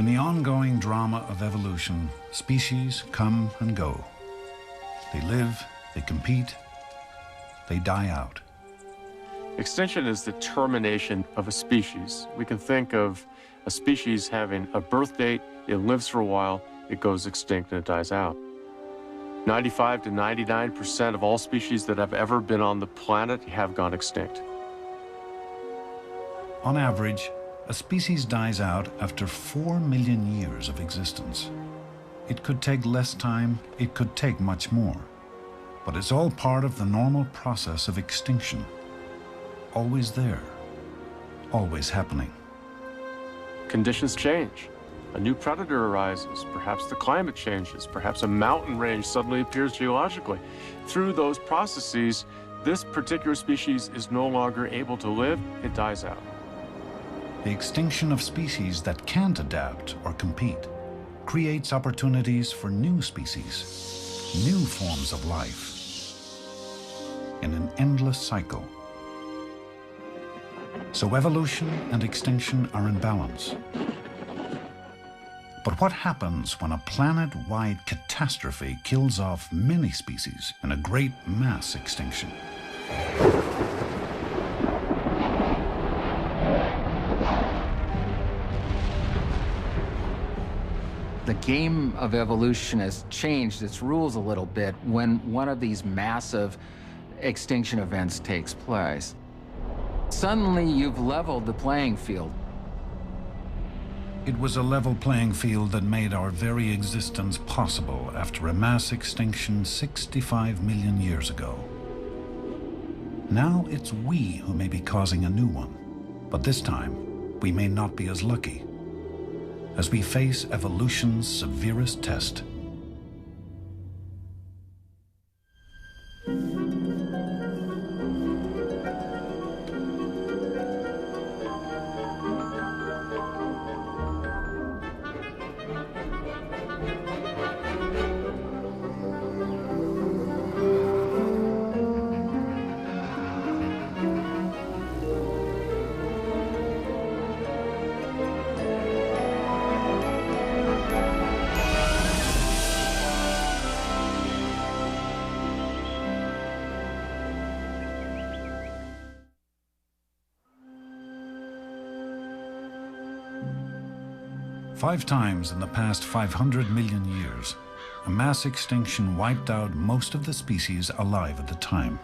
In the ongoing drama of evolution, species come and go. They live, they compete, they die out. Extinction is the termination of a species. We can think of a species having a birth date, it lives for a while, it goes extinct and it dies out. 95 to 99% of all species that have ever been on the planet have gone extinct. On average, a species dies out after 4 million years of existence. It could take less time, it could take much more. But it's all part of the normal process of extinction. Always there, always happening. Conditions change. A new predator arises. Perhaps the climate changes. Perhaps a mountain range suddenly appears geologically. Through those processes, this particular species is no longer able to live. It dies out. The extinction of species that can't adapt or compete creates opportunities for new species, new forms of life, in an endless cycle. So evolution and extinction are in balance. But what happens when a planet-wide catastrophe kills off many species in a great mass extinction? The game of evolution has changed its rules a little bit when one of these massive extinction events takes place. Suddenly, you've leveled the playing field. It was a level playing field that made our very existence possible after a mass extinction 65 million years ago. Now it's we who may be causing a new one, but this time we may not be as lucky as we face evolution's severest test. Five times in the past 500 million years, a mass extinction wiped out most of the species alive at the time.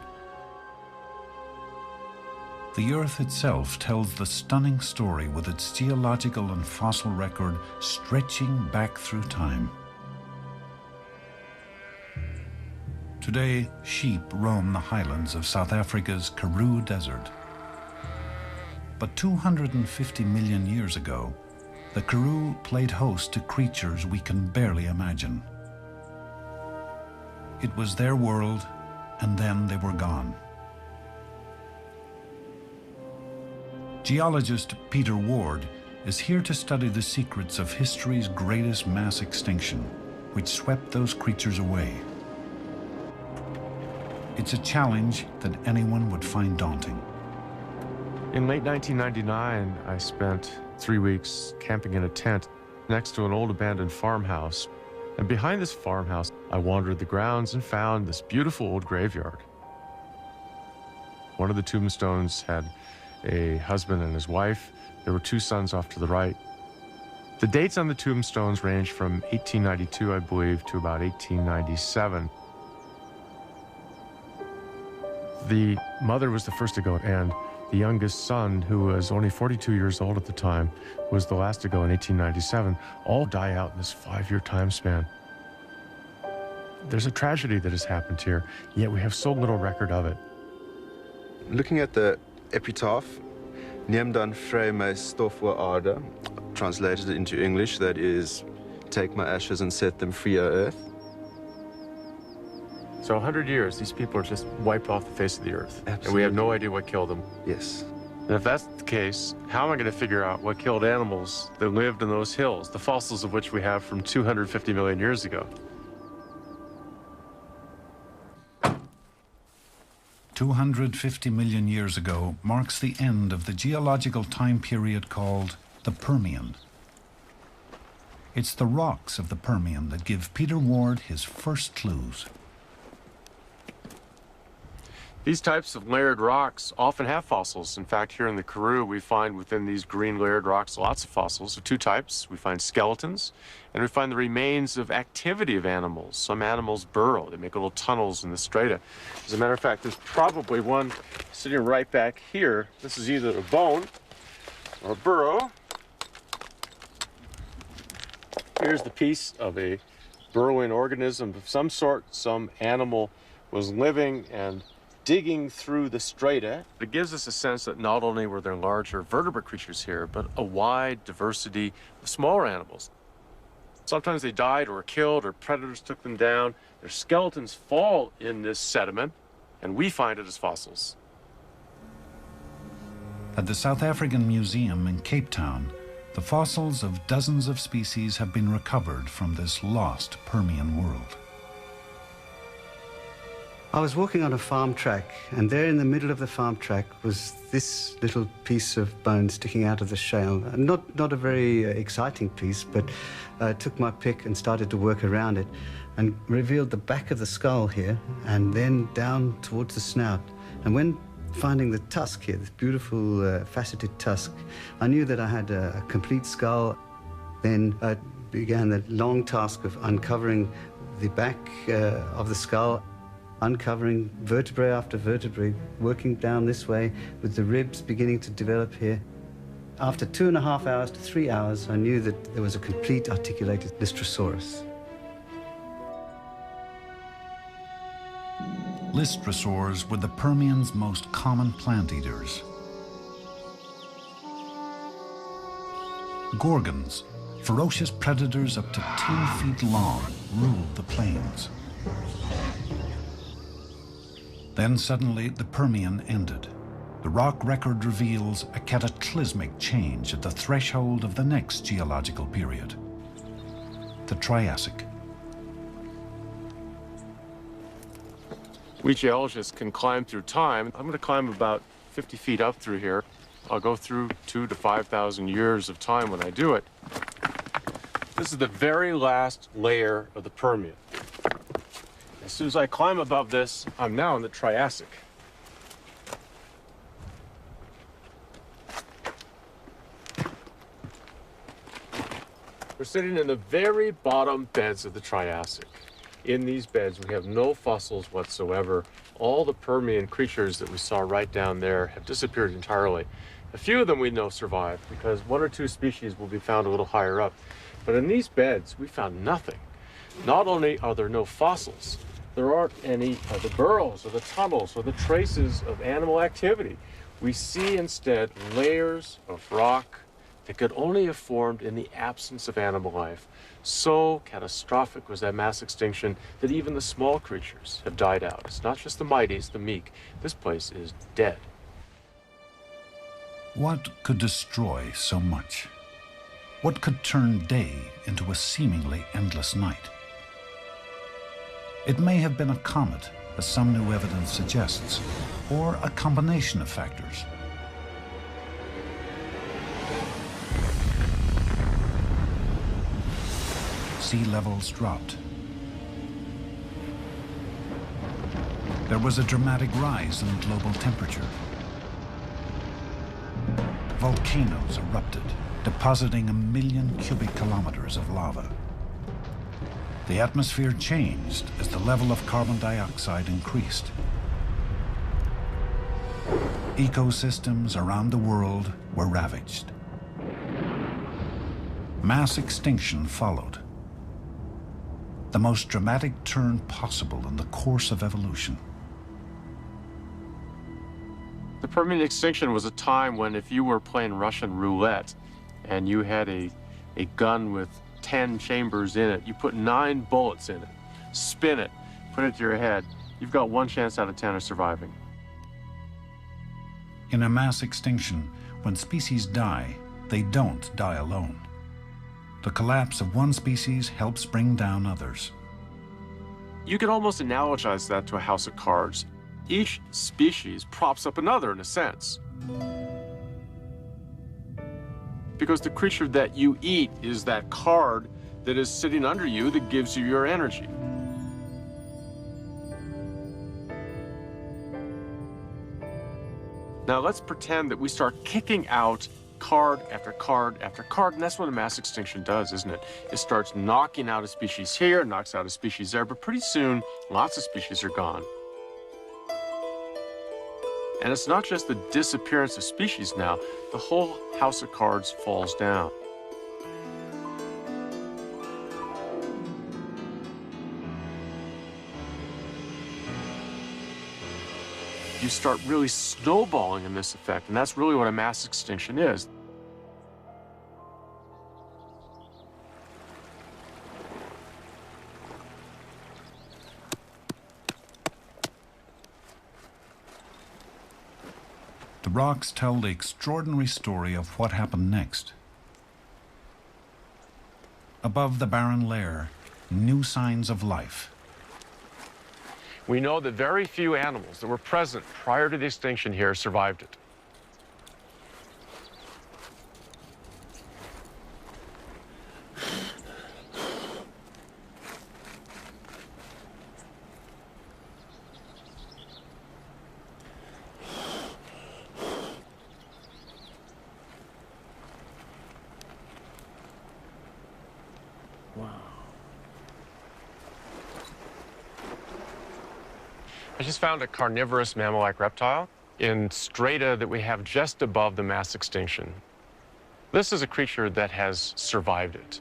The Earth itself tells the stunning story with its geological and fossil record stretching back through time. Today, sheep roam the highlands of South Africa's Karoo Desert. But 250 million years ago, the Karoo played host to creatures we can barely imagine. It was their world, and then they were gone. Geologist Peter Ward is here to study the secrets of history's greatest mass extinction, which swept those creatures away. It's a challenge that anyone would find daunting. In late 1999, I spent 3 weeks camping in a tent next to an old abandoned farmhouse. And behind this farmhouse, I wandered the grounds and found this beautiful old graveyard. One of the tombstones had a husband and his wife. There were 2 sons off to the right. The dates on the tombstones range from 1892, I believe, to about 1897. The mother was the first to go, and the youngest son, who was only 42 years old at the time, was the last to go in 1897. All die out in this 5-year time span. There's a tragedy that has happened here, yet we have so little record of it. Looking at the epitaph, Neem dan vry my stof oor aarde, translated into English, that is, take my ashes and set them free, O earth. So 100 years, these people are just wiped off the face of the earth. Absolutely. And we have no idea what killed them. Yes. And if that's the case, how am I going to figure out what killed animals that lived in those hills, the fossils of which we have from 250 million years ago? 250 million years ago marks the end of the geological time period called the Permian. It's the rocks of the Permian that give Peter Ward his first clues. These types of layered rocks often have fossils. In fact, here in the Karoo, we find within these green layered rocks lots of fossils of two types. We find skeletons, and we find the remains of activity of animals. Some animals burrow. They make little tunnels in the strata. As a matter of fact, there's probably one sitting right back here. This is either a bone or a burrow. Here's the piece of a burrowing organism of some sort. Some animal was living and digging through the strata. It gives us a sense that not only were there larger vertebrate creatures here, but a wide diversity of smaller animals. Sometimes they died or were killed or predators took them down. Their skeletons fall in this sediment, and we find it as fossils. At the South African Museum in Cape Town, the fossils of dozens of species have been recovered from this lost Permian world. I was walking on a farm track, and there in the middle of the farm track was this little piece of bone sticking out of the shale. Not a very exciting piece, but I took my pick and started to work around it and revealed the back of the skull here and then down towards the snout. And when finding the tusk here, this beautiful faceted tusk, I knew that I had a complete skull. Then I began the long task of uncovering the back of the skull, uncovering vertebrae after vertebrae, working down this way with the ribs beginning to develop here. After 2.5 hours to 3 hours, I knew that there was a complete articulated Lystrosaurus. Lystrosaurs were the Permian's most common plant eaters. Gorgons, ferocious predators up to 10 feet long, ruled the plains. Then suddenly the Permian ended. The rock record reveals a cataclysmic change at the threshold of the next geological period, the Triassic. We geologists can climb through time. I'm going to climb about 50 feet up through here. I'll go through 2,000 to 5,000 years of time when I do it. This is the very last layer of the Permian. As soon as I climb above this, I'm now in the Triassic. We're sitting in the very bottom beds of the Triassic. In these beds, we have no fossils whatsoever. All the Permian creatures that we saw right down there have disappeared entirely. A few of them we know survived because 1 or 2 species will be found a little higher up. But in these beds, we found nothing. Not only are there no fossils, there aren't any of the burrows or the tunnels or the traces of animal activity. We see instead layers of rock that could only have formed in the absence of animal life. So catastrophic was that mass extinction that even the small creatures have died out. It's not just the mighty, it's the meek. This place is dead. What could destroy so much? What could turn day into a seemingly endless night? It may have been a comet, as some new evidence suggests, or a combination of factors. Sea levels dropped. There was a dramatic rise in global temperature. Volcanoes erupted, depositing 1 million cubic kilometers of lava. The atmosphere changed as the level of carbon dioxide increased. Ecosystems around the world were ravaged. Mass extinction followed. The most dramatic turn possible in the course of evolution. The Permian extinction was a time when if you were playing Russian roulette and you had a gun with 10 chambers in it, you put 9 bullets in it, spin it, put it to your head, you've got 1 chance out of 10 of surviving. In a mass extinction, when species die, they don't die alone. The collapse of one species helps bring down others. You could almost analogize that to a house of cards. Each species props up another in a sense. Because the creature that you eat is that card that is sitting under you that gives you your energy. Now let's pretend that we start kicking out card after card after card, and that's what a mass extinction does, isn't it? It starts knocking out a species here, knocks out a species there, but pretty soon, lots of species are gone. And it's not just the disappearance of species now, the whole house of cards falls down. You start really snowballing in this effect, and that's really what a mass extinction is. The rocks tell the extraordinary story of what happened next. Above the barren layer, new signs of life. We know that very few animals that were present prior to the extinction here survived it. I just found a carnivorous mammal-like reptile in strata that we have just above the mass extinction. This is a creature that has survived it.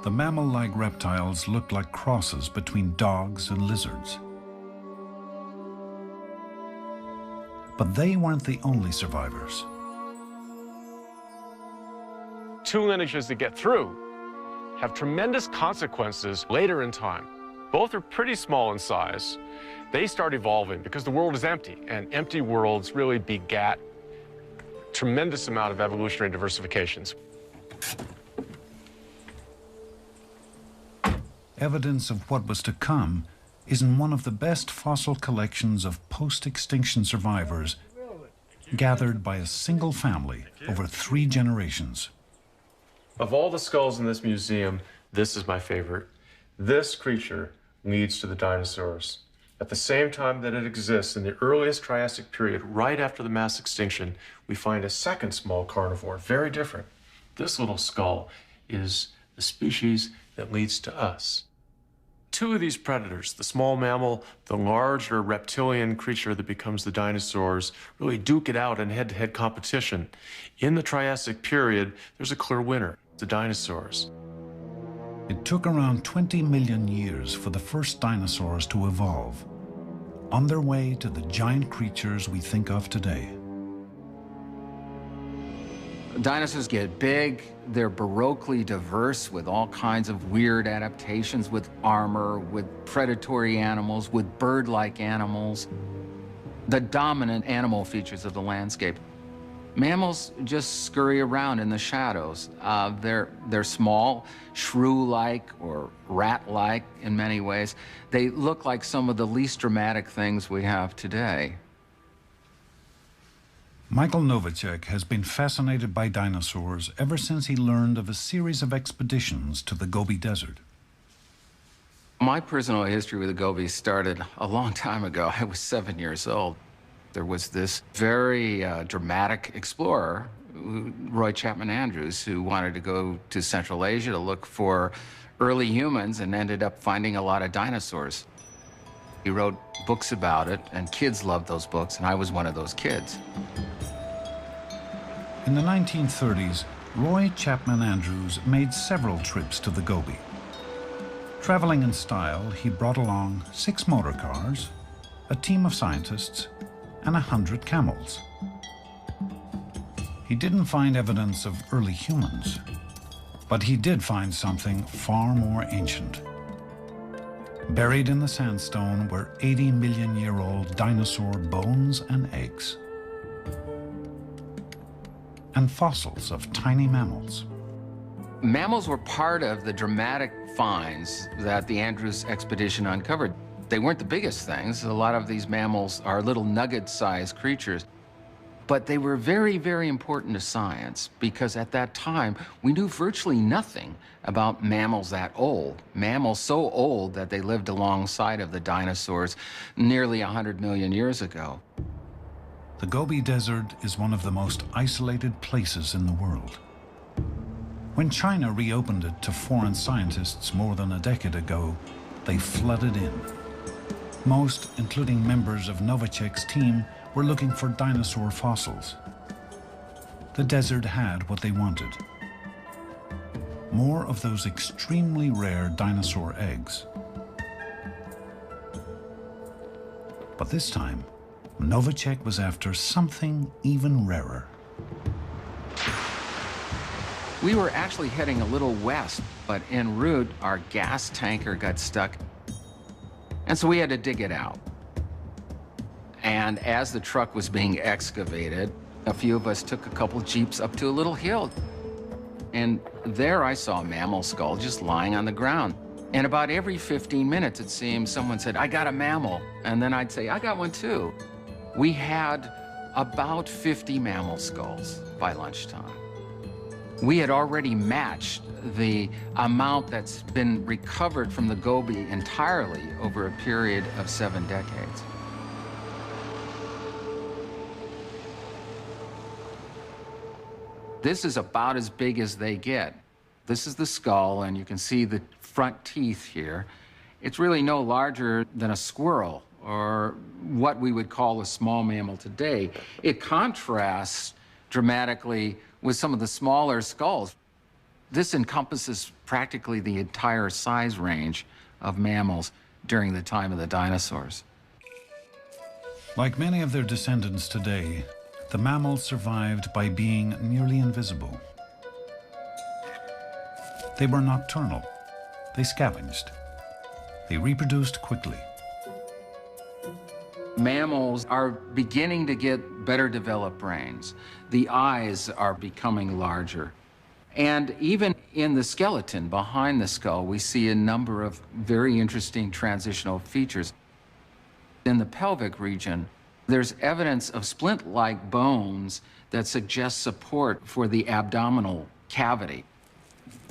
The mammal-like reptiles looked like crosses between dogs and lizards. But they weren't the only survivors. Two lineages that get through have tremendous consequences later in time. Both are pretty small in size. They start evolving because the world is empty, and empty worlds really begat a tremendous amount of evolutionary diversifications. Evidence of what was to come is in one of the best fossil collections of post-extinction survivors gathered by a single family over 3 generations. Of all the skulls in this museum, this is my favorite. This creature leads to the dinosaurs. At the same time that it exists in the earliest Triassic period, right after the mass extinction, we find a second small carnivore, very different. This little skull is the species that leads to us. Two of these predators, the small mammal, the larger reptilian creature that becomes the dinosaurs, really duke it out in head-to-head competition. In the Triassic period, there's a clear winner, the dinosaurs. It took around 20 million years for the first dinosaurs to evolve, on their way to the giant creatures we think of today. Dinosaurs get big, they're baroquely diverse with all kinds of weird adaptations, with armor, with predatory animals, with bird-like animals, the dominant animal features of the landscape. Mammals just scurry around in the shadows. They're small, shrew-like or rat-like in many ways. They look like some of the least dramatic things we have today. Michael Novacek has been fascinated by dinosaurs ever since he learned of a series of expeditions to the Gobi Desert. My personal history with the Gobi started a long time ago. I was 7 years old. There was this very dramatic explorer, Roy Chapman Andrews, who wanted to go to Central Asia to look for early humans and ended up finding a lot of dinosaurs. He wrote books about it, and kids loved those books, and I was one of those kids. In the 1930s, Roy Chapman Andrews made several trips to the Gobi. Traveling in style, he brought along 6 motor cars, a team of scientists, and 100 camels. He didn't find evidence of early humans, but he did find something far more ancient. Buried in the sandstone were 80-million-year-old dinosaur bones and eggs, and fossils of tiny mammals. Mammals were part of the dramatic finds that the Andrews expedition uncovered. They weren't the biggest things. A lot of these mammals are little nugget-sized creatures. But they were very, very important to science because at that time, we knew virtually nothing about mammals that old. Mammals so old that they lived alongside of the dinosaurs nearly 100 million years ago. The Gobi Desert is one of the most isolated places in the world. When China reopened it to foreign scientists more than a decade ago, they flooded in. Most, including members of Novacek's team, were looking for dinosaur fossils. The desert had what they wanted. More of those extremely rare dinosaur eggs. But this time, Novacek was after something even rarer. We were actually heading a little west, but en route, our gas tanker got stuck, and so we had to dig it out. And as the truck was being excavated, a few of us took a couple jeeps up to a little hill. And there I saw a mammal skull just lying on the ground. And about every 15 minutes, it seemed, someone said, "I got a mammal." And then I'd say, "I got one too." We had about 50 mammal skulls by lunchtime. We had already matched the amount that's been recovered from the Gobi entirely over a period of 7 decades. This is about as big as they get. This is the skull, and you can see the front teeth here. It's really no larger than a squirrel, or what we would call a small mammal today. It contrasts dramatically with some of the smaller skulls. This encompasses practically the entire size range of mammals during the time of the dinosaurs. Like many of their descendants today, the mammals survived by being nearly invisible. They were nocturnal. They scavenged. They reproduced quickly. Mammals are beginning to get better developed brains. The eyes are becoming larger. And even in the skeleton behind the skull, we see a number of very interesting transitional features. In the pelvic region, there's evidence of splint-like bones that suggest support for the abdominal cavity.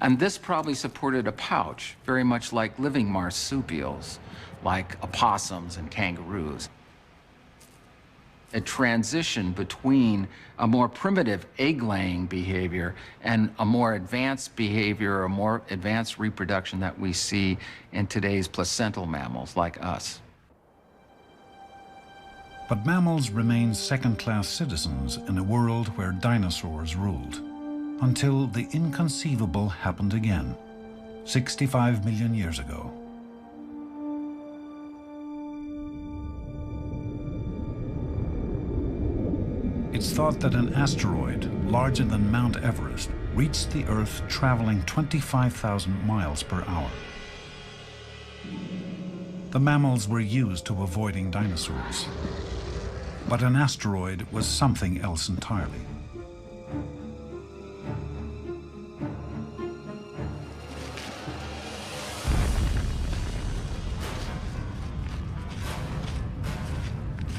And this probably supported a pouch, very much like living marsupials, like opossums and kangaroos. A transition between a more primitive egg-laying behavior and a more advanced behavior or more advanced reproduction that we see in today's placental mammals like us. But mammals remained second-class citizens in a world where dinosaurs ruled, until the inconceivable happened again, 65 million years ago. It's thought that an asteroid larger than Mount Everest reached the Earth traveling 25,000 miles per hour. The mammals were used to avoiding dinosaurs. But an asteroid was something else entirely.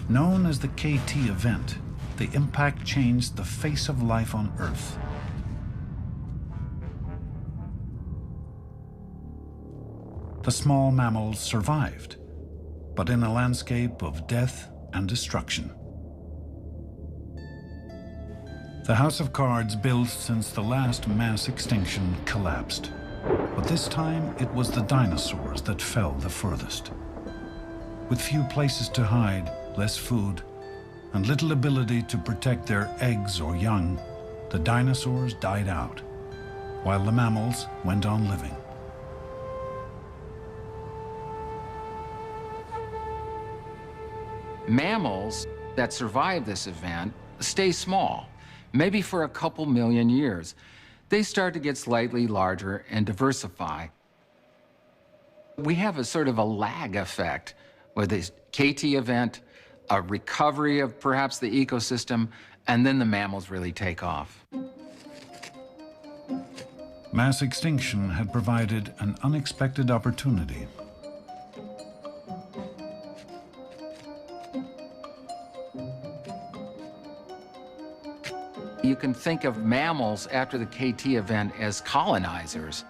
Known as the KT event, the impact changed the face of life on Earth. The small mammals survived, but in a landscape of death and destruction. The house of cards built since the last mass extinction collapsed. But this time, it was the dinosaurs that fell the furthest. With few places to hide, less food, and little ability to protect their eggs or young, the dinosaurs died out, while the mammals went on living. Mammals that survive this event stay small, maybe for a couple million years. They start to get slightly larger and diversify. We have a sort of a lag effect with this KT event, a recovery of perhaps the ecosystem, and then the mammals really take off. Mass extinction had provided an unexpected opportunity. you can think of mammals after the KT event as colonizers.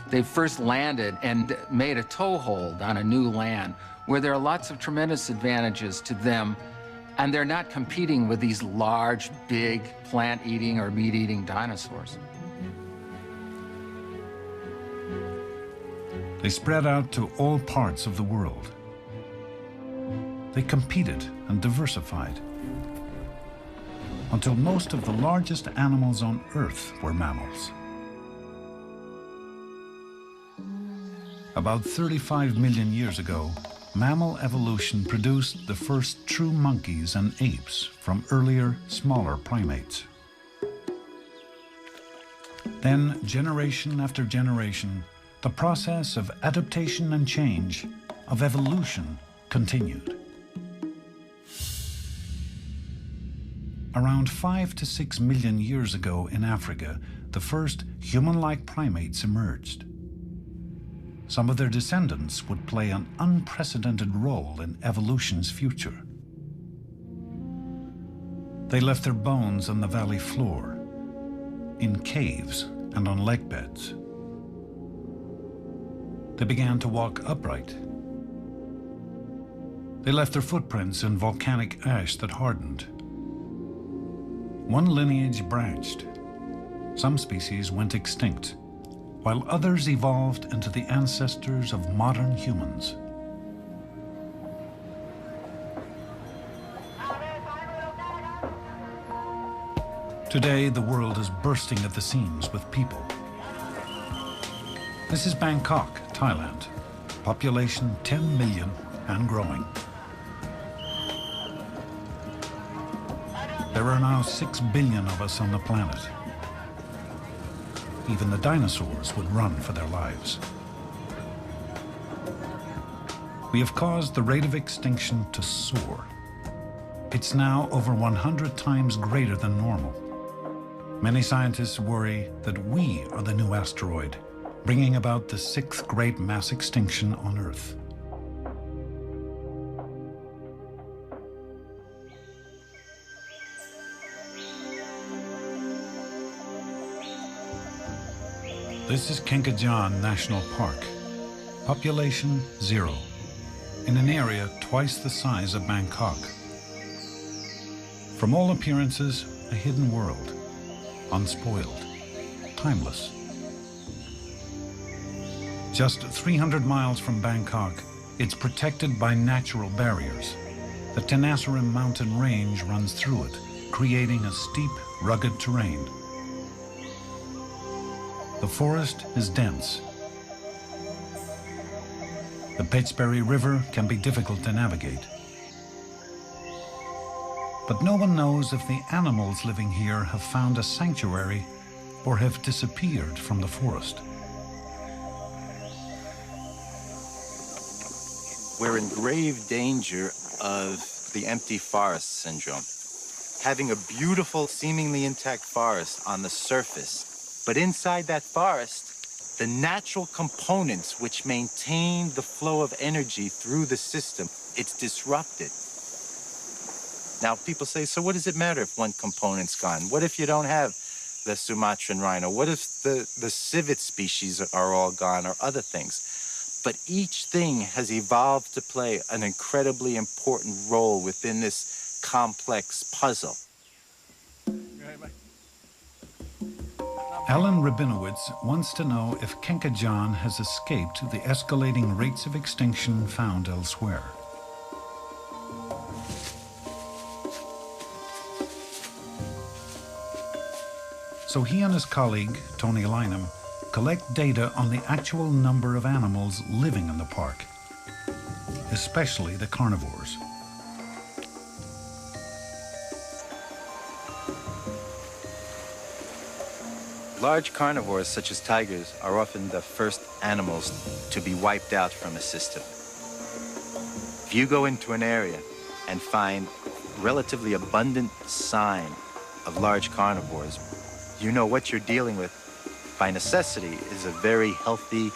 They first landed and made a toehold on a new land where there are lots of tremendous advantages to them, and they're not competing with these large, big, plant-eating or meat-eating dinosaurs. They spread out to all parts of the world. They competed and diversified until most of the largest animals on Earth were mammals. About 35 million years ago, mammal evolution produced the first true monkeys and apes from earlier, smaller primates. Then, generation after generation, the process of adaptation and change, of evolution, continued. Around 5 to 6 million years ago in Africa, the first human-like primates emerged. Some of their descendants would play an unprecedented role in evolution's future. They left their bones on the valley floor, in caves and on lake beds. They began to walk upright. They left their footprints in volcanic ash that hardened. One lineage branched. Some species went extinct, while others evolved into the ancestors of modern humans. Today, the world is bursting at the seams with people. This is Bangkok, Thailand. Population 10 million and growing. There are now 6 billion of us on the planet. Even the dinosaurs would run for their lives. We have caused the rate of extinction to soar. It's now over 100 times greater than normal. Many scientists worry that we are the new asteroid, bringing about the 6th great mass extinction on Earth. This is Kenkajaan National Park. Population 0, in an area twice the size of Bangkok. From all appearances, a hidden world, unspoiled, timeless. Just 300 miles from Bangkok, it's protected by natural barriers. The Tenasserim mountain range runs through it, creating a steep, rugged terrain. The forest is dense. The Petsberry River can be difficult to navigate. But no one knows if the animals living here have found a sanctuary or have disappeared from the forest. We're in grave danger of the empty forest syndrome. Having a beautiful, seemingly intact forest on the surface, but inside that forest, the natural components which maintain the flow of energy through the system, it's disrupted. Now, people say, so what does it matter if one component's gone? What if you don't have the Sumatran rhino? What if the civet species are all gone, or other things? But each thing has evolved to play an incredibly important role within this complex puzzle. Alan Rabinowitz wants to know if Kenkajaan has escaped the escalating rates of extinction found elsewhere. So he and his colleague, Tony Lynham, collect data on the actual number of animals living in the park, especially the carnivores. Large carnivores, such as tigers, are often the first animals to be wiped out from a system. If you go into an area and find relatively abundant sign of large carnivores, you know what you're dealing with, by necessity, is a very healthy,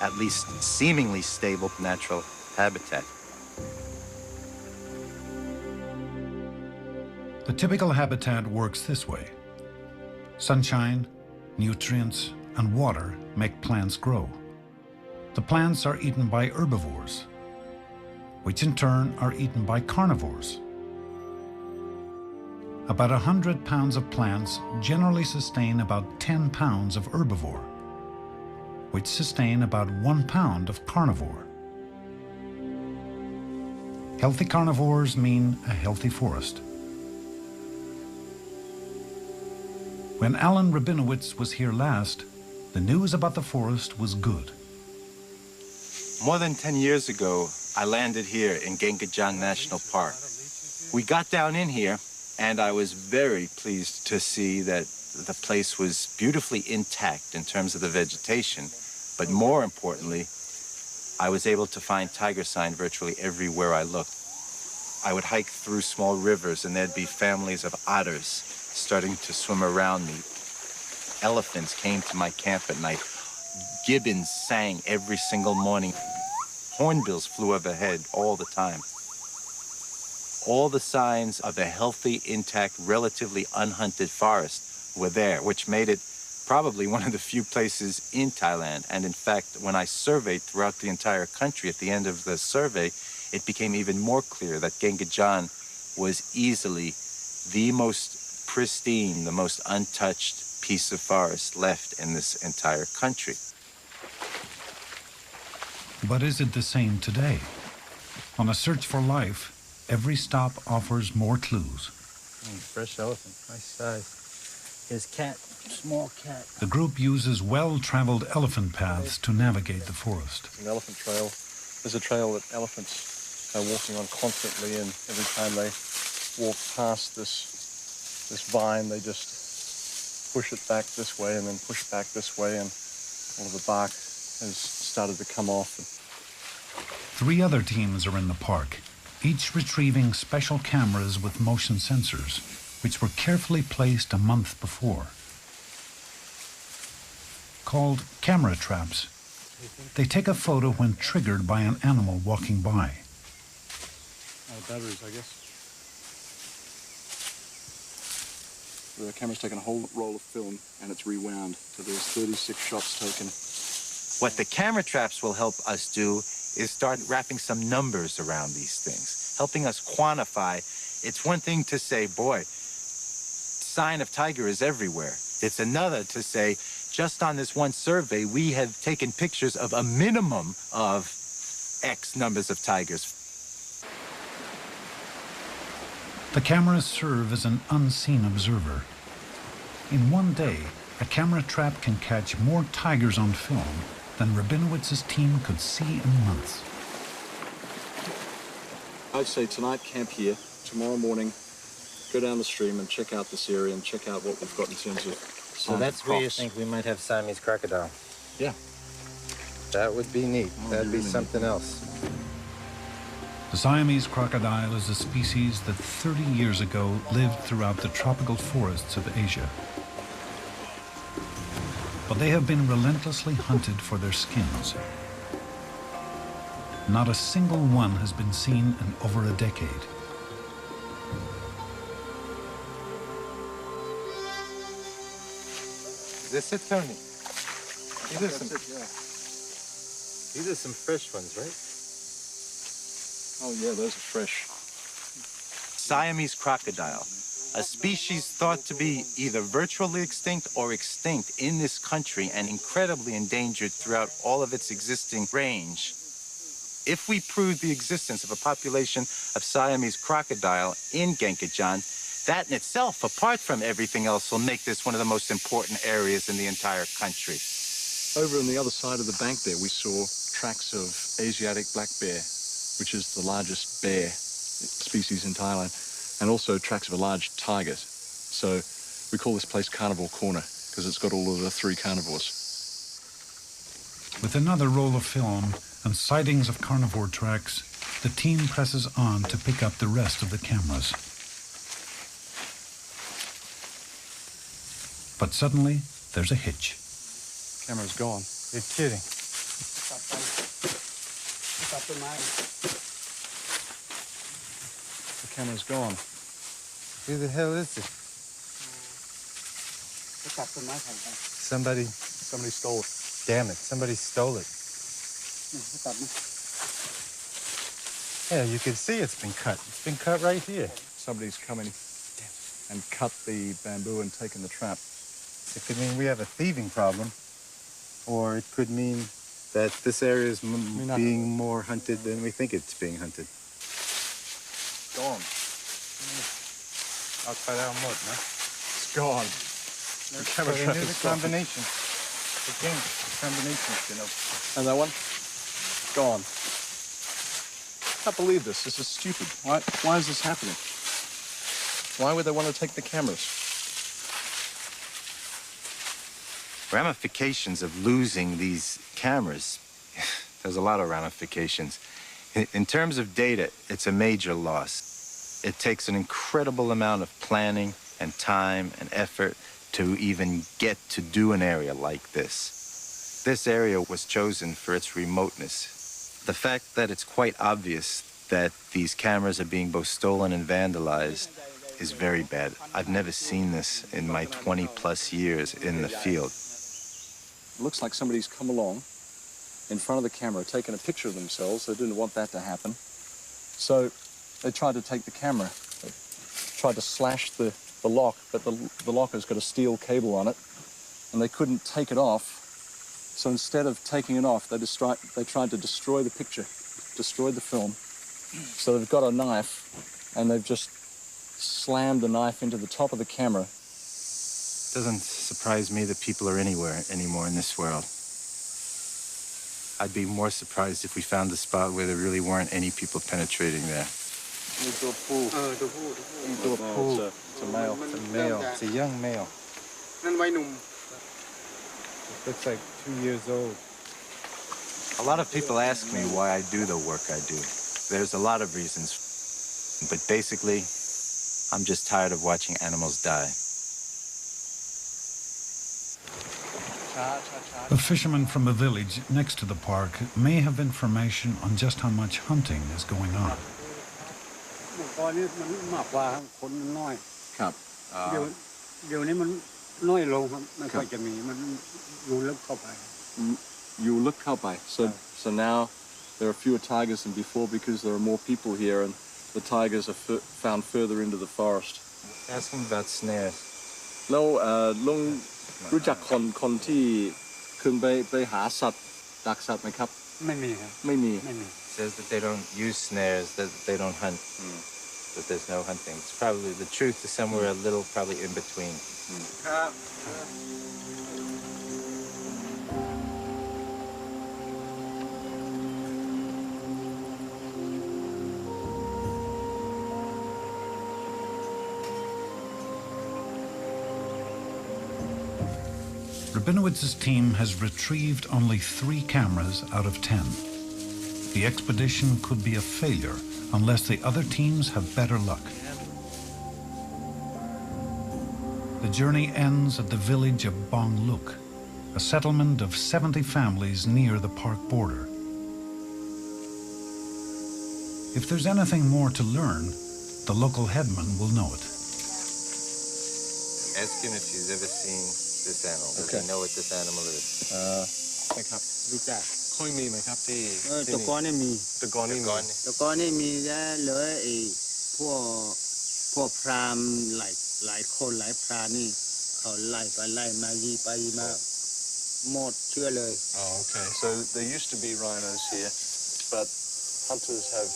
at least seemingly stable natural habitat. The The typical habitat works this way. Sunshine, nutrients, and water make plants grow. The plants are eaten by herbivores, which in turn are eaten by carnivores. About 100 pounds of plants generally sustain about 10 pounds of herbivore, which sustain about 1 pound of carnivore. Healthy carnivores mean a healthy forest. When Alan Rabinowitz was here last, the news about the forest was good. More than 10 years ago, I landed here in Genghijang National Park. We got down in here, and I was very pleased to see that the place was beautifully intact in terms of the vegetation, but more importantly, I was able to find tiger sign virtually everywhere I looked. I would hike through small rivers, and there'd be families of otters starting to swim around me. Elephants came to my camp at night. Gibbons sang every single morning. Hornbills flew overhead all the time. All the signs of a healthy, intact, relatively unhunted forest were there, which made it probably one of the few places in Thailand. And in fact, when I surveyed throughout the entire country at the end of the survey, it became even more clear that Genghijang was easily the most pristine, the most untouched piece of forest left in this entire country. But is it the same today? On a search for life, every stop offers more clues. Fresh elephant, nice size. His cat, small cat. The group uses well-traveled elephant paths to navigate the forest. An elephant trail is a trail that elephants are walking on constantly, and every time they walk past this vine, they just push it back this way and then push back this way, and all of the bark has started to come off. 3 other teams are in the park, each retrieving special cameras with motion sensors, which were carefully placed a month before. Called camera traps, they take a photo when triggered by an animal walking by. Batteries, I guess. The camera's taken a whole roll of film and it's rewound, so there's 36 shots taken. What the camera traps will help us do is start wrapping some numbers around these things, helping us quantify. It's one thing to say, boy, sign of tiger is everywhere. It's another to say, just on this one survey, we have taken pictures of a minimum of X numbers of tigers. The cameras serve as an unseen observer. In one day, a camera trap can catch more tigers on film than Rabinowitz's team could see in months. I'd say tonight camp here, tomorrow morning go down the stream and check out this area and check out what we've got in terms of So that's where you think we might have Siamese crocodile? Yeah. That would be neat. That'd be something else. The Siamese crocodile is a species that 30 years ago lived throughout the tropical forests of Asia. But they have been relentlessly hunted for their skins. Not a single one has been seen in over a decade. Is this it, Tony? These are some fresh ones, right? Oh yeah, those are fresh. Siamese crocodile, a species thought to be either virtually extinct or extinct in this country and incredibly endangered throughout all of its existing range. If we prove the existence of a population of Siamese crocodile in Genghijang, that in itself, apart from everything else, will make this one of the most important areas in the entire country. Over on the other side of the bank there, we saw tracks of Asiatic black bear, which is the largest bear species in Thailand, and also tracks of a large tiger. So we call this place Carnivore Corner because it's got all of the 3 carnivores. With another roll of film and sightings of carnivore tracks, the team presses on to pick up the rest of the cameras. But suddenly, there's a hitch. Camera's gone. You're kidding. The camera's gone. Who the hell is this? Somebody stole it. Damn it, somebody stole it. Yeah, you can see it's been cut. It's been cut right here. Somebody's come in and cut the bamboo and taken the trap. It could mean we have a thieving problem, or it could mean that this area is being more hunted than we think it's being hunted. Gone. It's gone. The camera trap is gone. Combination. Again, combination, you know. And that one? Gone. I can't believe this. This is stupid. Why is this happening? Why would they want to take the cameras? Ramifications of losing these cameras, there's a lot of ramifications. In terms of data, it's a major loss. It takes an incredible amount of planning and time and effort to even get to do an area like this. This area was chosen for its remoteness. The fact that it's quite obvious that these cameras are being both stolen and vandalized is very bad. I've never seen this in my 20+ years in the field. It looks like somebody's come along in front of the camera, taken a picture of themselves. They didn't want that to happen. So they tried to take the camera. They tried to slash the lock, but the locker's got a steel cable on it, and they couldn't take it off. So instead of taking it off, they tried to destroy the picture, destroyed the film. So they've got a knife, and they've just slammed the knife into the top of the camera. It doesn't surprise me that people are anywhere anymore in this world. I'd be more surprised if we found a spot where there really weren't any people penetrating there. It's a pool. It's a male. It's a male. It's a young male. It looks like 2 years old. A lot of people ask me why I do the work I do. There's a lot of reasons, but basically, I'm just tired of watching animals die. A fisherman from a village next to the park may have information on just how much hunting is going on. So now there are fewer tigers than before because there are more people here, and the tigers are found further into the forest. Ask him about snares. แล้วลุงรู้จักคนที่ขึ้นไปหาสัตว์ดักสัตว์ไหมครับ ไม่มี Says that they don't use snares, that they don't hunt, that there's no hunting. It's probably the truth is somewhere a little probably in between. Rabinowitz's team has retrieved only 3 cameras out of 10. The expedition could be a failure unless the other teams have better luck. The journey ends at the village of Bongluk, a settlement of 70 families near the park border. If there's anything more to learn, the local headman will know it. Ask him if he's ever seen this animal. Does he know what this animal is? นะครับรู้จักค่อยมีไหมครับที่ ตะกอนนี่มี ตะกอนนี่มี ตะกอนนี่มีแล้วเลยไอ้พวกพราหมณ์หลายคนหลายพรานนี่เขาไล่ไปไล่มายีไปยีมาหมดเชื่อเลย Oh, okay. So there used to be rhinos here, but hunters have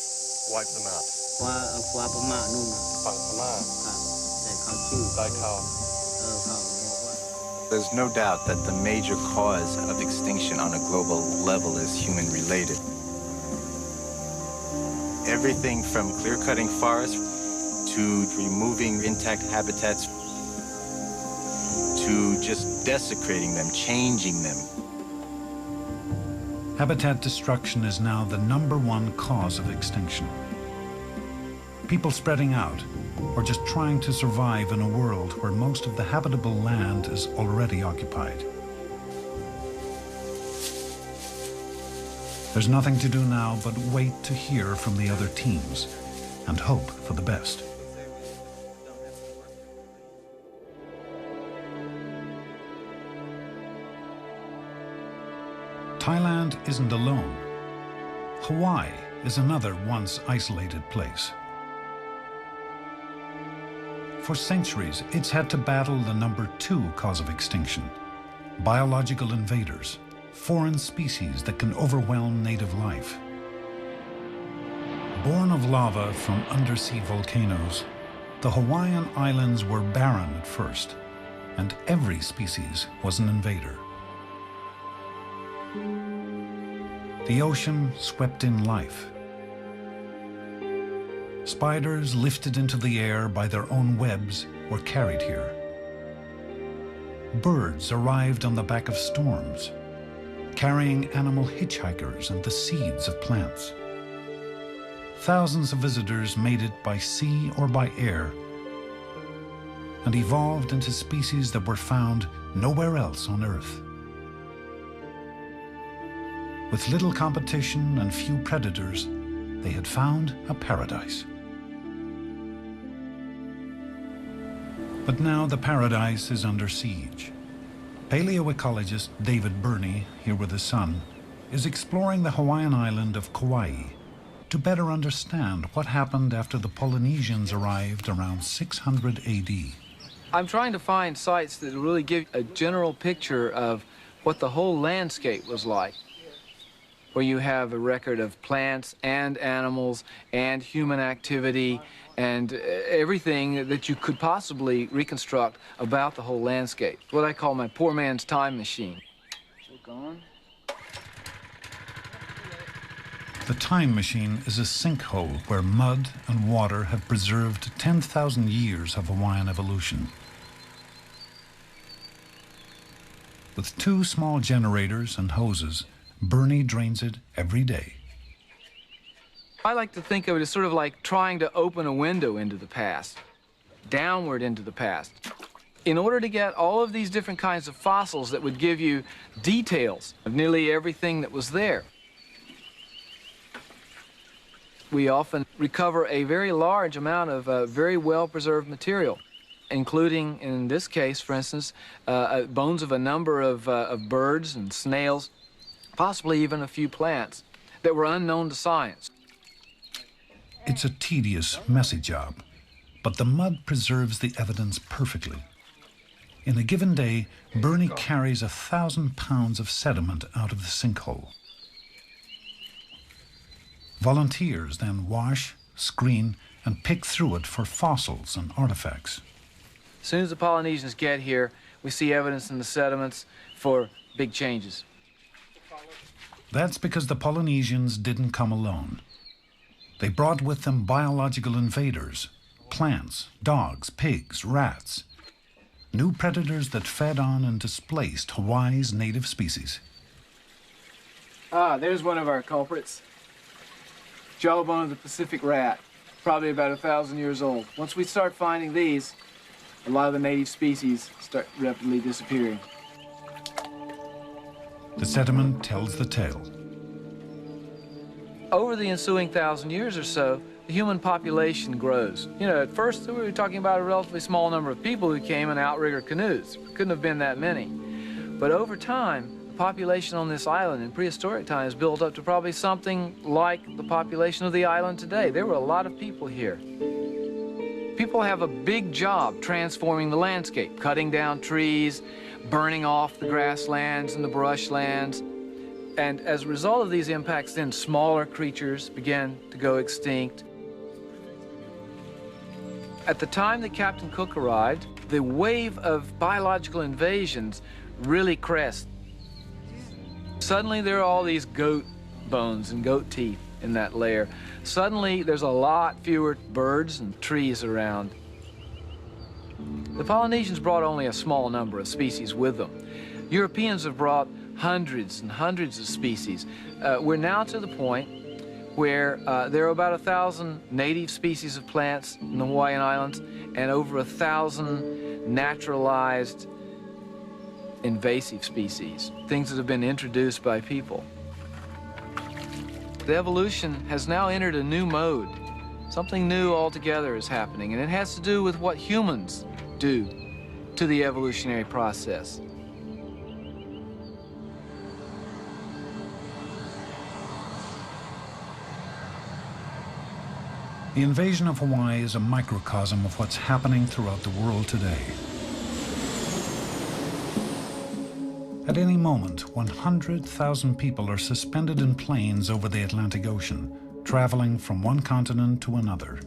wiped them out. ฟ้าพม่านู่นน่ะ ฝั่งพม่า ครับแต่เขาชื่อ ได้ข่าว เขาบอกว่า There's no doubt that the major cause of extinction on a global level is human-related. Everything from clear-cutting forests to removing intact habitats to just desecrating them, changing them. Habitat destruction is now the #1 cause of extinction. People spreading out, or just trying to survive in a world where most of the habitable land is already occupied. There's nothing to do now but wait to hear from the other teams and hope for the best. Thailand isn't alone. Hawaii is another once isolated place. For centuries, it's had to battle the number 2 cause of extinction: biological invaders, foreign species that can overwhelm native life. Born of lava from undersea volcanoes, the Hawaiian Islands were barren at first, and every species was an invader. The ocean swept in life. Spiders lifted into the air by their own webs were carried here. Birds arrived on the back of storms, carrying animal hitchhikers and the seeds of plants. Thousands of visitors made it by sea or by air and evolved into species that were found nowhere else on Earth. With little competition and few predators, they had found a paradise. But now the paradise is under siege. Paleoecologist David Burney, here with his son, is exploring the Hawaiian island of Kauai to better understand what happened after the Polynesians arrived around 600 AD. I'm trying to find sites that really give a general picture of what the whole landscape was like, where you have a record of plants and animals and human activity and everything that you could possibly reconstruct about the whole landscape. What I call my poor man's time machine. Gone. The time machine is a sinkhole where mud and water have preserved 10,000 years of Hawaiian evolution. With 2 small generators and hoses, Burney drains it every day. I like to think of it as sort of like trying to open a window into the past, downward into the past. In order to get all of these different kinds of fossils that would give you details of nearly everything that was there, we often recover a very large amount of very well-preserved material, including, in this case, for instance, bones of a number of birds and snails, possibly even a few plants that were unknown to science. It's a tedious, messy job, but the mud preserves the evidence perfectly. In a given day, Burney carries 1,000 pounds of sediment out of the sinkhole. Volunteers then wash, screen, and pick through it for fossils and artifacts. As soon as the Polynesians get here, we see evidence in the sediments for big changes. That's because the Polynesians didn't come alone. They brought with them biological invaders, plants, dogs, pigs, rats, new predators that fed on and displaced Hawaii's native species. Ah, there's one of our culprits. Jawbone of the Pacific rat, probably about 1,000 years old. Once we start finding these, a lot of the native species start rapidly disappearing. The sediment tells the tale. Over the ensuing 1,000 years or so, the human population grows. You know, at first we were talking about a relatively small number of people who came in outrigger canoes. Couldn't have been that many. But over time, the population on this island in prehistoric times built up to probably something like the population of the island today. There were a lot of people here. People have a big job transforming the landscape, cutting down trees, burning off the grasslands and the brushlands. And as a result of these impacts, then smaller creatures began to go extinct. At the time that Captain Cook arrived, the wave of biological invasions really crested. Suddenly there are all these goat bones and goat teeth in that layer. Suddenly there's a lot fewer birds and trees around. The Polynesians brought only a small number of species with them. Europeans have brought hundreds and hundreds of species. We're now to the point where there are about 1,000 native species of plants in the Hawaiian Islands and over 1,000 naturalized invasive species, things that have been introduced by people. The evolution has now entered a new mode. Something new altogether is happening, and it has to do with what humans do to the evolutionary process. The invasion of Hawaii is a microcosm of what's happening throughout the world today. At any moment, 100,000 people are suspended in planes over the Atlantic Ocean, traveling from one continent to another.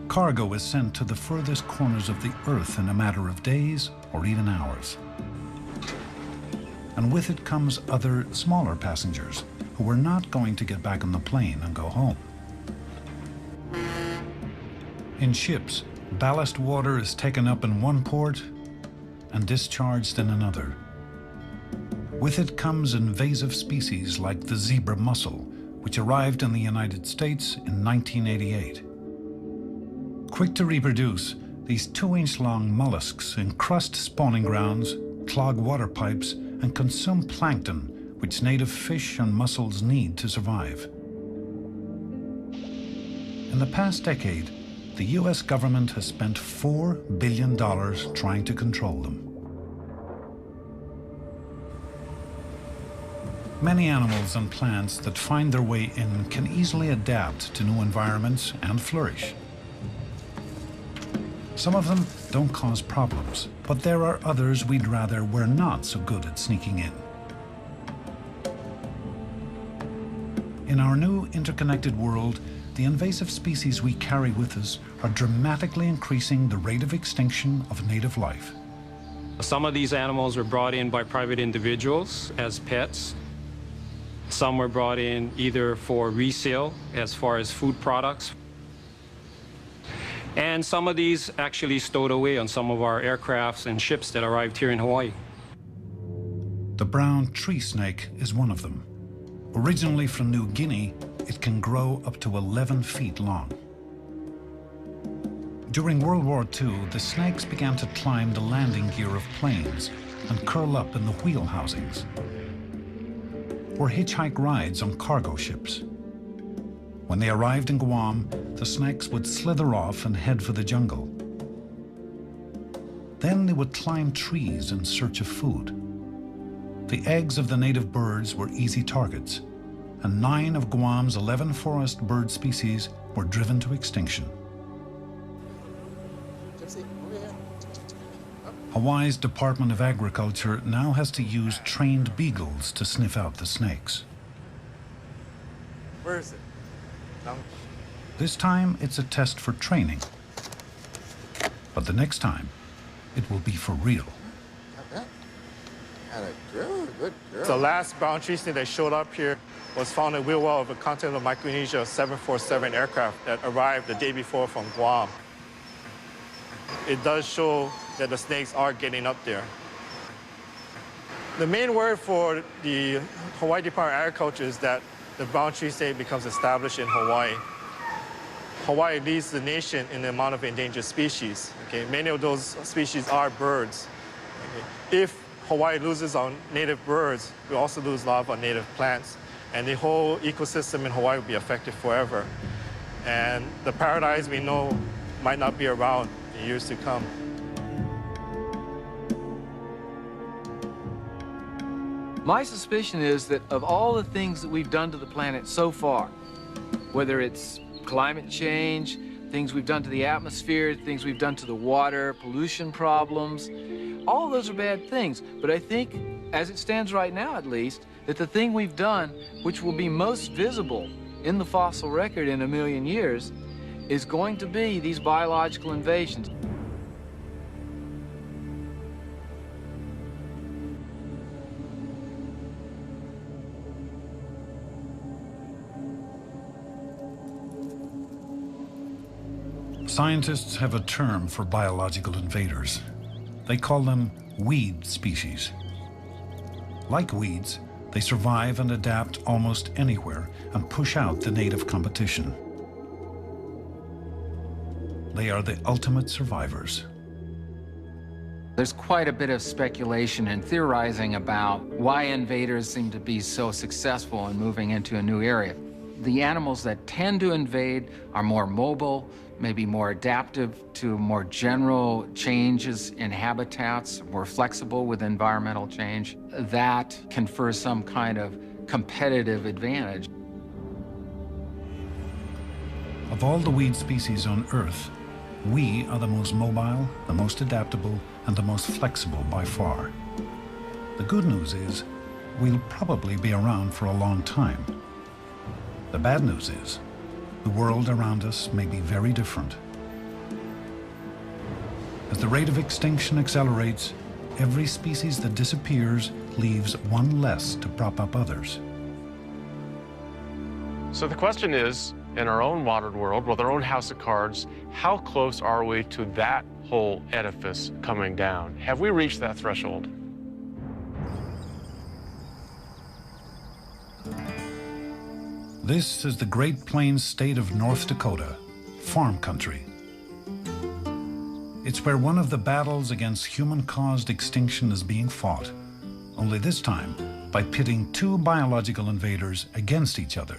Cargo is sent to the furthest corners of the Earth in a matter of days or even hours. And with it comes other, smaller passengers who are not going to get back on the plane and go home. In ships, ballast water is taken up in one port and discharged in another. With it comes invasive species like the zebra mussel, which arrived in the United States in 1988. Quick to reproduce, these 2-inch-long mollusks encrust spawning grounds, clog water pipes, and consume plankton, which native fish and mussels need to survive. In the past decade, the US government has spent $4 billion trying to control them. Many animals and plants that find their way in can easily adapt to new environments and flourish. Some of them don't cause problems, but there are others we'd rather were not so good at sneaking in. In our new interconnected world, the invasive species we carry with us are dramatically increasing the rate of extinction of native life. Some of these animals were brought in by private individuals as pets. Some were brought in either for resale as far as food products. And some of these actually stowed away on some of our aircrafts and ships that arrived here in Hawaii. The brown tree snake is one of them. Originally from New Guinea, it can grow up to 11 feet long. During World War II, the snakes began to climb the landing gear of planes and curl up in the wheel housings, or hitchhike rides on cargo ships. When they arrived in Guam, the snakes would slither off and head for the jungle. Then they would climb trees in search of food. The eggs of the native birds were easy targets, and 9 of Guam's 11 forest bird species were driven to extinction. Hawaii's Department of Agriculture now has to use trained beagles to sniff out the snakes. Where is it? No. This time, it's a test for training. But the next time, it will be for real. The last brown tree snake that showed up here was found in wheel well of a Continental Micronesia 747 aircraft that arrived the day before from Guam. It does show that the snakes are getting up there. The main word for the Hawaii Department of Agriculture is that the brown tree snake becomes established in Hawaii. Hawaii leads the nation in the amount of endangered species. Okay? Many of those species are birds. Okay? If Hawaii loses our native birds, we also lose a lot of our native plants. And the whole ecosystem in Hawaii will be affected forever. And the paradise we know might not be around in years to come. My suspicion is that of all the things that we've done to the planet so far, whether it's climate change, things we've done to the atmosphere, things we've done to the water, pollution problems, all of those are bad things. But I think, as it stands right now at least, that the thing we've done, which will be most visible in the fossil record in 1 million years, is going to be these biological invasions. Scientists have a term for biological invaders. They call them weed species. Like weeds, they survive and adapt almost anywhere and push out the native competition. They are the ultimate survivors. There's quite a bit of speculation and theorizing about why invaders seem to be so successful in moving into a new area. The animals that tend to invade are more mobile, maybe more adaptive to more general changes in habitats, more flexible with environmental change. That confers some kind of competitive advantage. Of all the weed species on Earth, we are the most mobile, the most adaptable, and the most flexible by far. The good news is, we'll probably be around for a long time. The bad news is, the world around us may be very different. As the rate of extinction accelerates, every species that disappears leaves one less to prop up others. So the question is, in our own modern world, with our own house of cards, how close are we to that whole edifice coming down? Have we reached that threshold? This is the Great Plains state of North Dakota, farm country. It's where one of the battles against human-caused extinction is being fought, only this time by pitting two biological invaders against each other.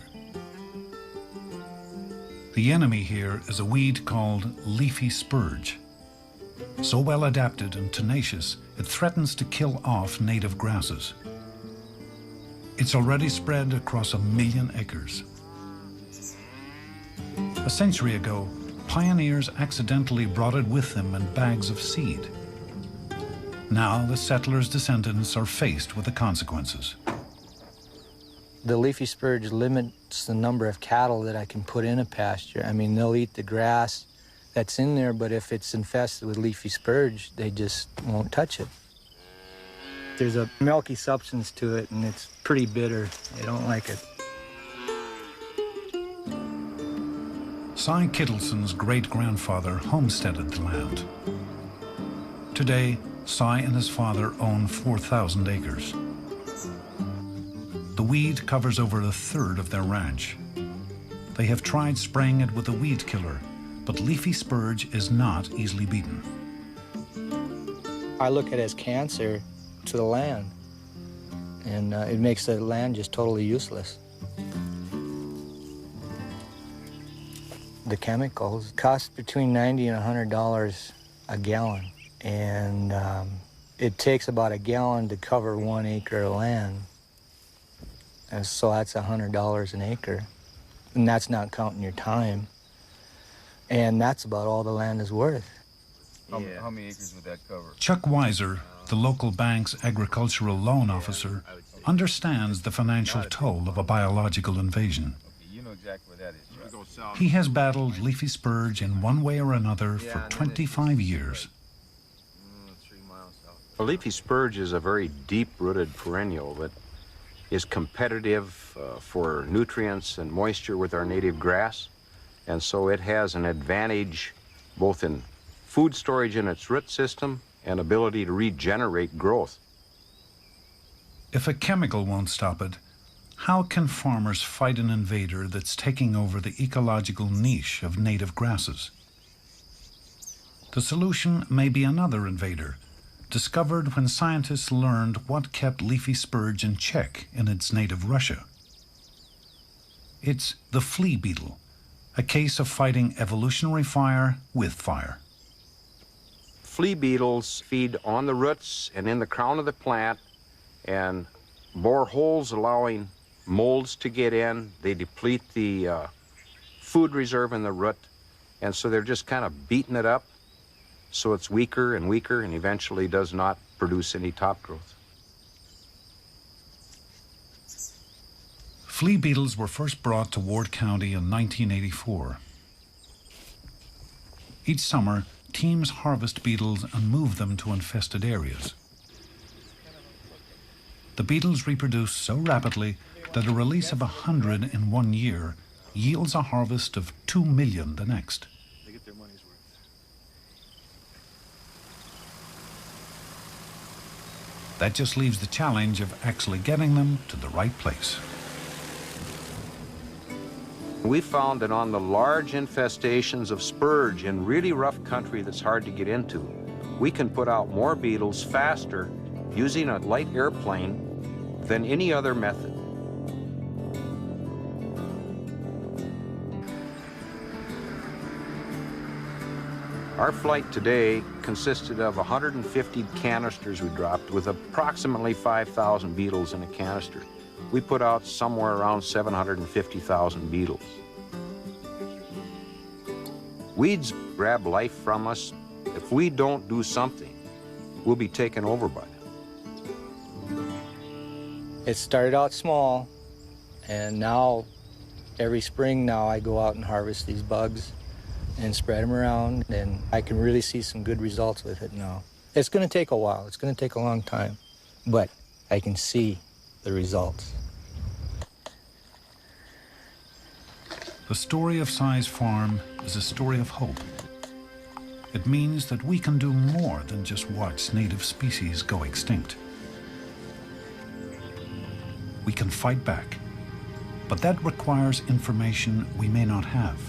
The enemy here is a weed called leafy spurge. So well adapted and tenacious, it threatens to kill off native grasses. It's already spread across 1 million acres. A century ago, pioneers accidentally brought it with them in bags of seed. Now the settlers' descendants are faced with the consequences. The leafy spurge limits the number of cattle that I can put in a pasture. I mean, they'll eat the grass that's in there, but if it's infested with leafy spurge, they just won't touch it. There's a milky substance to it, and it's pretty bitter. They don't like it. Cy Kittleson's great-grandfather homesteaded the land. Today, Cy and his father own 4,000 acres. The weed covers over 1/3 of their ranch. They have tried spraying it with a weed killer, but leafy spurge is not easily beaten. I look at it as cancer to the land, and it makes the land just totally useless. The chemicals cost between $90 and $100 a gallon, and it takes about a gallon to cover 1 acre of land. And so that's $100 an acre, and that's not counting your time. And that's about all the land is worth. How many acres would that cover? Chuck Weiser, the local bank's agricultural loan officer, understands the financial toll of a biological invasion. You know exactly where that is. He has battled leafy spurge in one way or another for 25 years. A leafy spurge is a very deep-rooted perennial that is competitive for nutrients and moisture with our native grass, and so it has an advantage both in food storage in its root system and ability to regenerate growth. If a chemical won't stop it, how can farmers fight an invader that's taking over the ecological niche of native grasses? The solution may be another invader, discovered when scientists learned what kept leafy spurge in check in its native Russia. It's the flea beetle, a case of fighting evolutionary fire with fire. Flea beetles feed on the roots and in the crown of the plant and bore holes allowing molds to get in. They deplete the food reserve in the root, and so they're just kind of beating it up so it's weaker and weaker and eventually does not produce any top growth. Flea beetles were first brought to Ward County in 1984. Each summer, teams harvest beetles and move them to infested areas. The beetles reproduce so rapidly that a release of 100 in 1 year yields a harvest of 2 million the next. That just leaves the challenge of actually getting them to the right place. We found that on the large infestations of spurge in really rough country that's hard to get into, we can put out more beetles faster using a light airplane than any other method. Our flight today consisted of 150 canisters we dropped with approximately 5,000 beetles in a canister. We put out somewhere around 750,000 beetles. Weeds grab life from us. If we don't do something, we'll be taken over by them. It started out small, and now every spring now I go out and harvest these bugs and spread them around, and I can really see some good results with it now. It's going to take a while. It's going to take a long time, but I can see the results. The story of Cy's farm is a story of hope. It means that we can do more than just watch native species go extinct. We can fight back, but that requires information we may not have.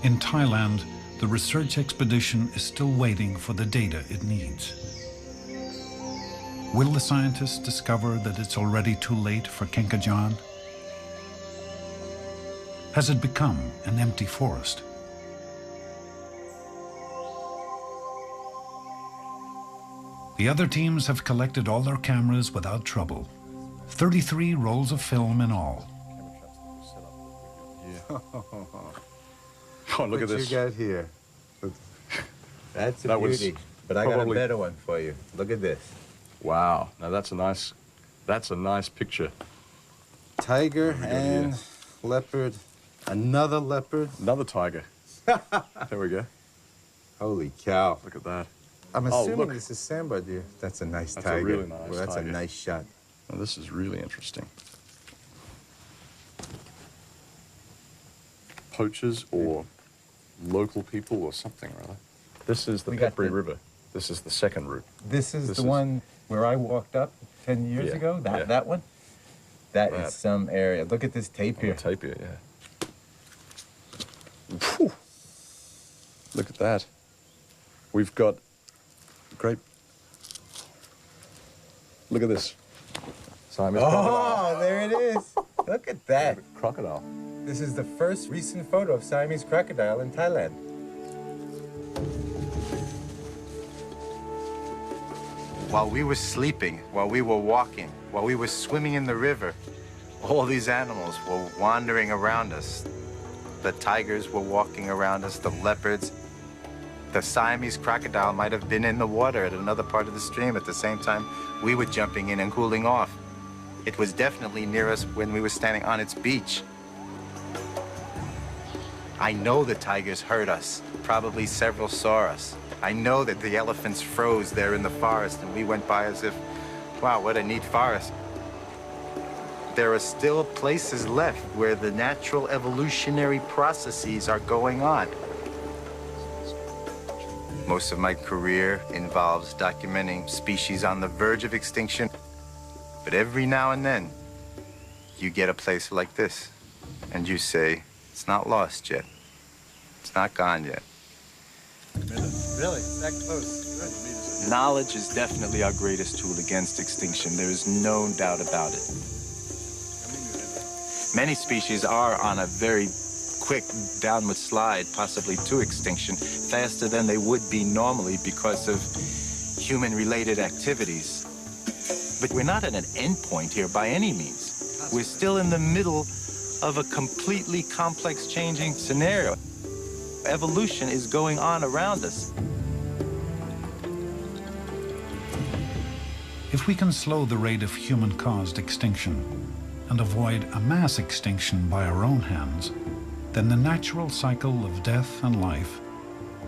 In Thailand, the research expedition is still waiting for the data it needs. Will the scientists discover that it's already too late for Kenkajaan? Has it become an empty forest? The other teams have collected all their cameras without trouble. 33 rolls of film in all. Oh, look at this. What you got here? That's a That beauty. was But I got a probably- better one for you. Look at this. Wow. Now that's a nice picture. Tiger What we got and here? leopard. Another leopard. Another tiger. There we go. Holy cow. Look at that. I'm Oh, assuming look. this is sambar deer. That's a nice That's a tiger. really nice Well, that's tiger. a nice shot. Now, this is really interesting. Poachers or local people or something, rather. This is the We got Peppery the- River. This is the second route. This is This the is- one where I walked up 10 years Yeah, ago? yeah. That one? That That. is some area. Look at this tapir. Tapir, yeah. Whew. Look at that. We've got great. Look at this. Siamese crocodile. Oh, there it is. Look at that. Crocodile. This is the first recent photo of Siamese crocodile in Thailand. While we were sleeping, while we were walking, while we were swimming in the river, all these animals were wandering around us. The tigers were walking around us, the leopards. The Siamese crocodile might have been in the water at another part of the stream at the same time we were jumping in and cooling off. It was definitely near us when we were standing on its beach. I know the tigers heard us. Probably several saw us. I know that the elephants froze there in the forest and we went by as if, wow, what a neat forest. There are still places left where the natural evolutionary processes are going on. Most of my career involves documenting species on the verge of extinction. But every now and then, you get a place like this, and you say, it's not lost yet. It's not gone yet. Really? That close? Knowledge is definitely our greatest tool against extinction. There is no doubt about it. Many species are on a very quick downward slide, possibly to extinction, faster than they would be normally because of human-related activities. But we're not at an end point here by any means. We're still in the middle of a completely complex changing scenario. Evolution is going on around us. If we can slow the rate of human-caused extinction and avoid a mass extinction by our own hands, then the natural cycle of death and life,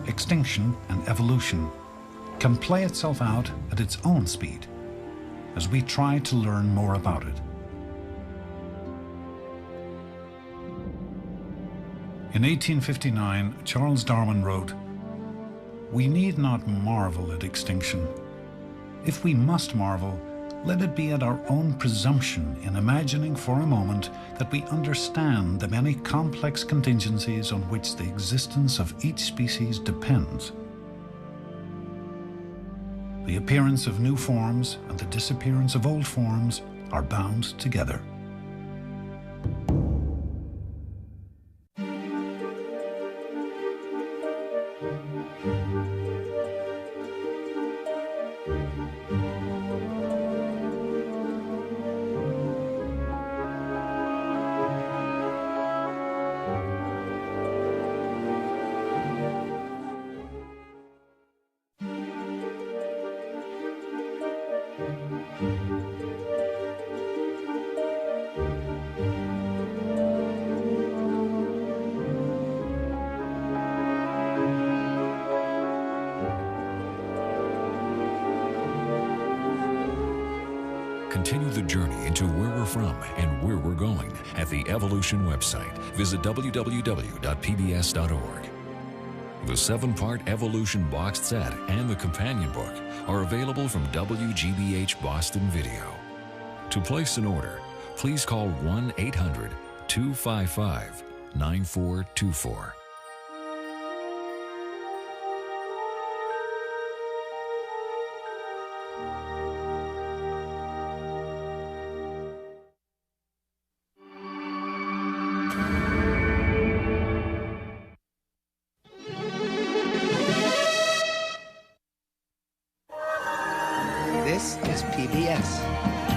extinction and evolution, can play itself out at its own speed as we try to learn more about it. In 1859, Charles Darwin wrote, "We need not marvel at extinction. If we must marvel, let it be at our own presumption in imagining for a moment that we understand the many complex contingencies on which the existence of each species depends. The appearance of new forms and the disappearance of old forms are bound together." Continue the journey into where we're from and where we're going at the Evolution website. Visit www.pbs.org. The 7-part Evolution boxed set and the companion book are available from WGBH Boston Video. To place an order, please call 1-800-255-9424. This is PBS.